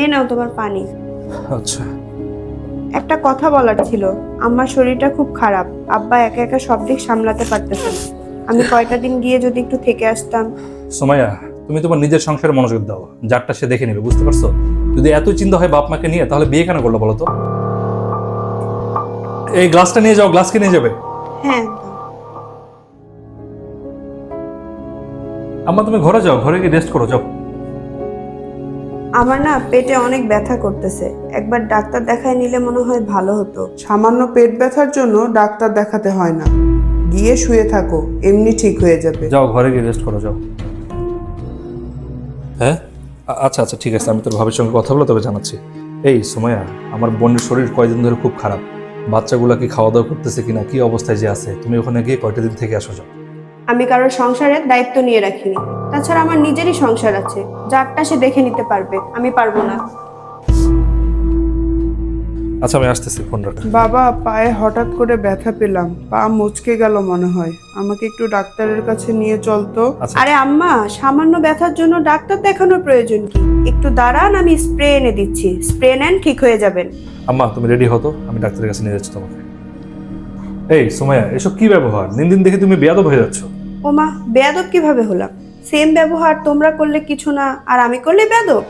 এই নাও তোমার পানি। আচ্ছা। একটা কথা বলার ছিল, আমার শরীরটা খুব খারাপ। আব্বা একা একা সব দিক সামলাতে পারতেছে না। আমি কয়টা দিন গিয়ে যদি একটু থেকে আসতাম। সোমাইয়া, তুমি তোমার নিজের সংসারে মনোযোগ দাও, যারটা সে দেখে নেবে, বুঝতে পারছো? যদি এত চিন্তা হয় বাপ মাকে নিয়ে, তাহলে বিয়ে কেন করলো বলো তো? এই গ্লাসটা নিয়ে যাও, গ্লাস কে নিয়ে যাবে? হ্যাঁ। আম্মা তুমি ঘরে যাও, ঘরে গিয়ে রেস্ট করো, যাও। আমার না পেটে অনেক ব্যথা করতেছে, একবার ডাক্তার দেখায় নিলে মনে হয় ভালো হতো। সামান্য পেট ব্যথার জন্য ডাক্তার দেখাতে হয় না, গিয়ে শুয়ে থাকো, এমনি ঠিক হয়ে যাবে। যাও ঘরে গিয়ে রেস্ট করো, যাও। হ্যাঁ, আচ্ছা আচ্ছা, ঠিক আছে, আমি তোর ভাবির সঙ্গে কথা বলে তবে জানাচ্ছি। এই সোমাইয়া, আমার বোনের শরীর কয়দিন ধরে খুব খারাপ। বাচ্চাগুলা কি খাওয়া দাওয়া করতেছে কিনা, কি অবস্থায় যে আছে, তুমি ওখানে গিয়ে কয়টা দিন থেকে আসো, যাও। আমি কারোর সংসারের দায়িত্ব নিয়ে রাখিনি। তাছাড়া আমার নিজেরই সংসার আছে, যারটা সে দেখে নিতে পারবে, আমি পারবো না। আচ্ছা আমি আসতেছি, ফোন রাখ। বাবা, পায়ে হঠাৎ করে ব্যথা পেলাম, পা মচকে গেল মনে হয়, আমাকে একটু ডাক্তারের কাছে নিয়ে চল তো। আচ্ছা আরে আম্মা, সামান্য ব্যথার জন্য ডাক্তার দেখানোর প্রয়োজন কি? একটু দাঁড়ান, আমি স্প্রে এনে দিচ্ছি, স্প্রে নেন, ঠিক হয়ে যাবেন। আম্মা তুমি রেডি হতো, আমি ডাক্তারের কাছে নিয়ে যাচ্ছি তোমাকে। এই সোমাইয়া, এসব কি ব্যবহার? দিন দিন দেখে তুমি বেয়াদব হয়ে যাচ্ছ। ওমা, বেয়াদব কিভাবে হলাম? সেম ব্যবহার তোমরা করলে কিছু না, আর আমি করলে বেয়াদব?